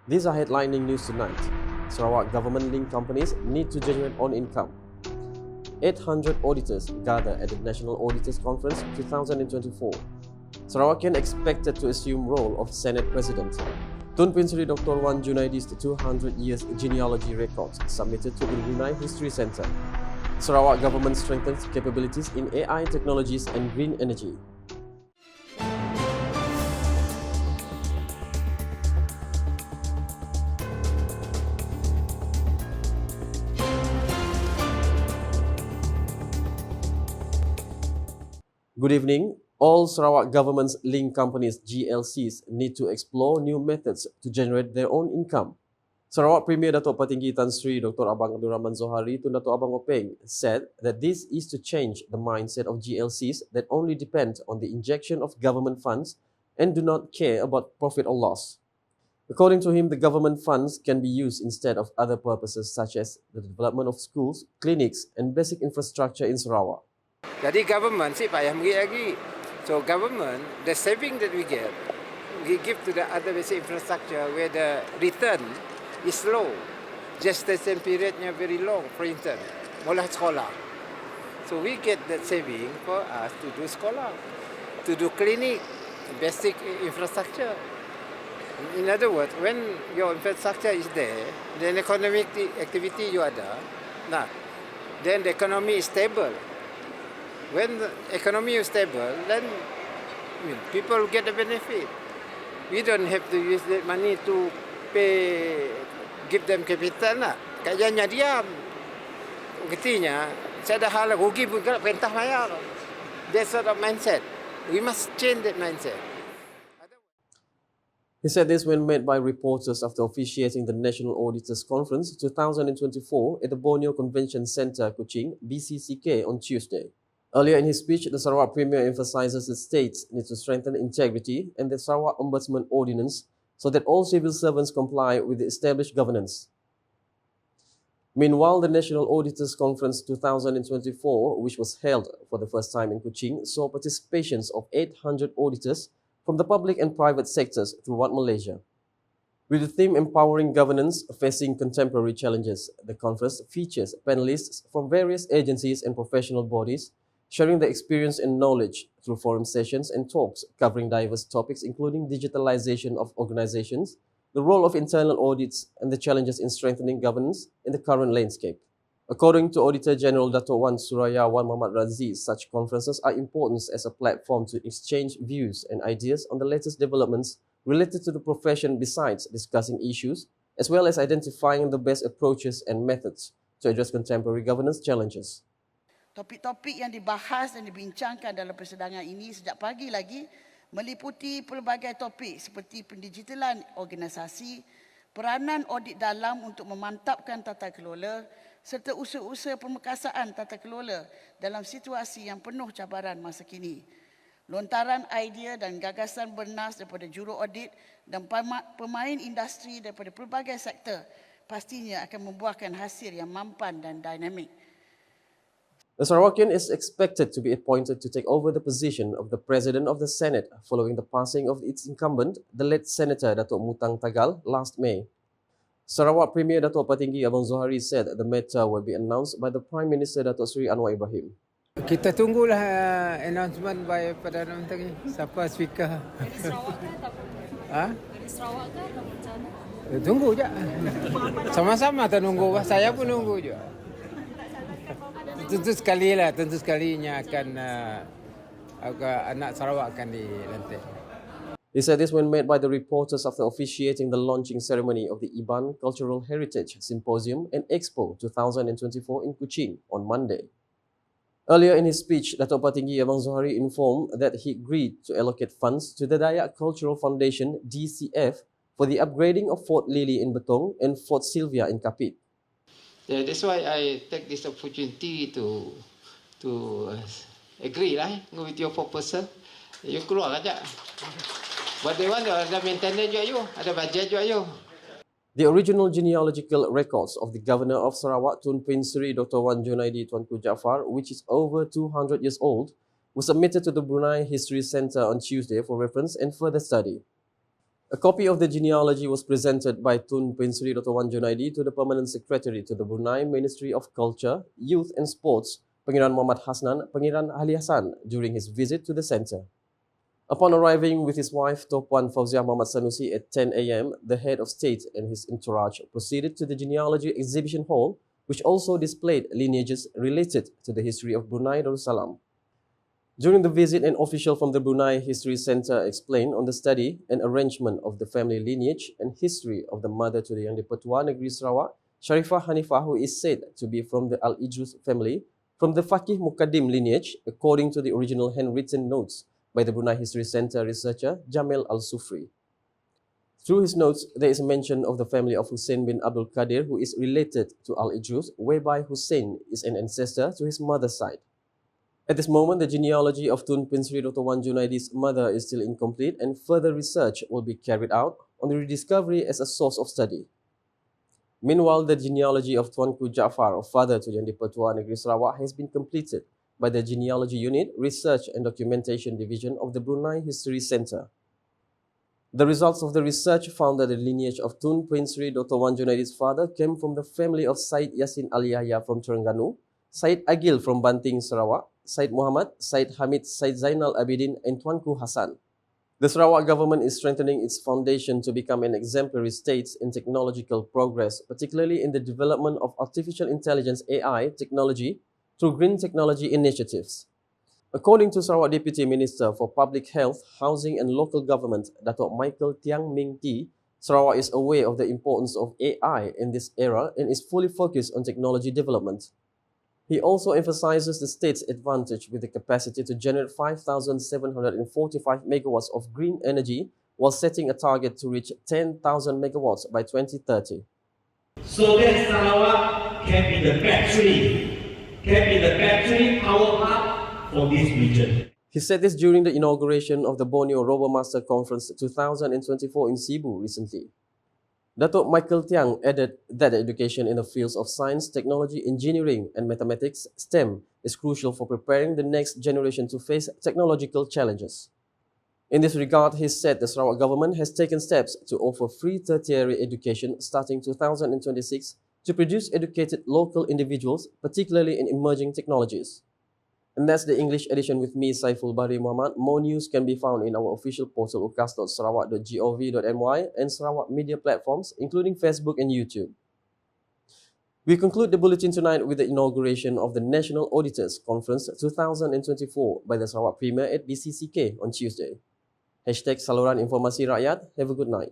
These are headlining news tonight. Sarawak government-linked companies need to generate own income. 800 auditors gather at the National Auditors Conference 2024. Sarawakian expected to assume role of Senate President. Tun Sri Dr. Wan Junaidi's 200 years genealogy records submitted to the Brunei History Centre. Sarawak government strengthens capabilities in AI technologies and green energy. Good evening. All Sarawak government's linked companies, GLCs, need to explore new methods to generate their own income. Sarawak Premier Datuk Patinggi Tan Sri Dr. Abang Abdul Rahman Zohari Tun Datuk Abang Openg said that this is to change the mindset of GLCs that only depend on the injection of government funds and do not care about profit or loss. According to him, the government funds can be used instead of other purposes such as the development of schools, clinics and basic infrastructure in Sarawak. Jadi government sih payah bagi lagi. So government, the saving that we get, we give to the other basic infrastructure where the return is low. Gestation periodnya very long, for instance, mula sekolah. So we get that saving for us to do sekolah, to do clinic, basic infrastructure. In other words, when your infrastructure is there, then economic activity you ada, nah, then the economy is stable. When the economy is stable, then people get the benefit. We don't have to use that money to pay, give them capital lah. Kayaknya diam. Artinya, saya dah hal rugi pun kalau perintah bayar. That sort of mindset. We must change that mindset. He said this when met by reporters after officiating the National Auditors Conference 2024 at the Borneo Convention Centre, Kuching, BCCK, on Tuesday. Earlier in his speech, the Sarawak Premier emphasizes that states need to strengthen integrity and the Sarawak Ombudsman Ordinance so that all civil servants comply with the established governance. Meanwhile, the National Auditors Conference 2024, which was held for the first time in Kuching, saw participations of 800 auditors from the public and private sectors throughout Malaysia. With the theme Empowering Governance Facing Contemporary Challenges, the conference features panelists from various agencies and professional bodies sharing their experience and knowledge through forum sessions and talks covering diverse topics including digitalization of organizations, the role of internal audits, and the challenges in strengthening governance in the current landscape. According to Auditor General Dato' Wan Suraya Wan Muhammad Razi, such conferences are important as a platform to exchange views and ideas on the latest developments related to the profession besides discussing issues, as well as identifying the best approaches and methods to address contemporary governance challenges. Topik-topik yang dibahas dan dibincangkan dalam persidangan ini sejak pagi lagi meliputi pelbagai topik seperti pendigitalan organisasi, peranan audit dalam untuk memantapkan tata kelola serta usaha-usaha pemekasaan tata kelola dalam situasi yang penuh cabaran masa kini. Lontaran idea dan gagasan bernas daripada juru audit dan pemain industri daripada pelbagai sektor pastinya akan membuahkan hasil yang mampan dan dinamik. The Sarawakian is expected to be appointed to take over the position of the President of the Senate following the passing of its incumbent, the late Senator Datuk Mutang Tagal, last May. Sarawak Premier Datuk Patinggi Abang Zohari said the matter will be announced by the Prime Minister Datuk Seri Anwar Ibrahim. Kita tunggulah announcement by Perdana Menteri. Siapa speaker? Dari Sarawak ke atau Ha? dari Sarawak ke atau macam mana? Tunggu je. Sama-sama kita nunggu. Saya pun nunggu je. Tentu sekalinya akan anak Sarawak akan dilantik. He said this when met by the reporters after officiating the launching ceremony of the Iban Cultural Heritage Symposium and Expo 2024 in Kuching on Monday. Earlier in his speech, Datuk Patinggi Abang Zohari informed that he agreed to allocate funds to the Dayak Cultural Foundation (DCF) for the upgrading of Fort Lily in Betong and Fort Sylvia in Kapit. Yeah, that's why I take this opportunity to agree lah with your proposal. You keluar aja. But they want ada maintenance juga you, ada budget juga you. The original genealogical records of the Governor of Sarawak, Tun Sri Dr. Wan Junaidi Tuanku Jaafar, which is over 200 years old, was submitted to the Brunei History Centre on Tuesday for reference and further study. A copy of the genealogy was presented by Tun Bin Sri Dr. Wan Junaidi to the Permanent Secretary to the Brunei Ministry of Culture, Youth and Sports, Pangeran Muhammad Hasnan, Pangeran Ali Hassan, during his visit to the centre. Upon arriving with his wife, Topuan Fauziah Muhammad Sanusi at 10 a.m., the head of state and his entourage proceeded to the genealogy exhibition hall, which also displayed lineages related to the history of Brunei Darussalam. During the visit, an official from the Brunei History Centre explained on the study and arrangement of the family lineage and history of the mother to the Yang di-Pertua Negeri Sarawak, Sharifah Hanifah, who is said to be from the Al-Idrus family, from the Faqih Muqaddim lineage, according to the original handwritten notes by the Brunei History Centre researcher Jamil Al-Sufri. Through his notes, there is a mention of the family of Hussein bin Abdul Qadir, who is related to Al-Idrus, whereby Hussein is an ancestor to his mother's side. At this moment, the genealogy of Tun Bin Sri Dr. Wan Junaidi's mother is still incomplete, and further research will be carried out on the rediscovery as a source of study. Meanwhile, the genealogy of Tuanku Jaafar, father to Yang di-Pertua Negeri Sarawak, has been completed by the Genealogy Unit, Research and Documentation Division of the Brunei History Centre. The results of the research found that the lineage of Tun Bin Sri Dr. Wan Junaidi's father came from the family of Said Yassin Ali Yahya from Terengganu, Said Agil from Banting, Sarawak, Said Muhammad, Said Hamid, Said Zainal Abidin, and Tuanku Hassan. The Sarawak government is strengthening its foundation to become an exemplary state in technological progress, particularly in the development of artificial intelligence (AI) technology through green technology initiatives. According to Sarawak Deputy Minister for Public Health, Housing and Local Government, Datuk Michael Tiang Ming Tee, Sarawak is aware of the importance of AI in this era and is fully focused on technology development. He also emphasizes the state's advantage with the capacity to generate 5,745 megawatts of green energy while setting a target to reach 10,000 megawatts by 2030. So that Sarawak can be the battery power hub for this region. He said this during the inauguration of the Borneo Robo Master Conference 2024 in Cebu recently. Datuk Michael Tiang added that education in the fields of science, technology, engineering, and mathematics (STEM) is crucial for preparing the next generation to face technological challenges. In this regard, he said the Sarawak government has taken steps to offer free tertiary education starting 2026 to produce educated local individuals, particularly in emerging technologies. And that's the English edition with me, Saiful Bahri Muhammad. More news can be found in our official portal ukas.sarawak.gov.my and Sarawak media platforms, including Facebook and YouTube. We conclude the bulletin tonight with the inauguration of the National Auditors Conference 2024 by the Sarawak Premier at BCCK on Tuesday. #Saluran Informasi Rakyat. Have a good night.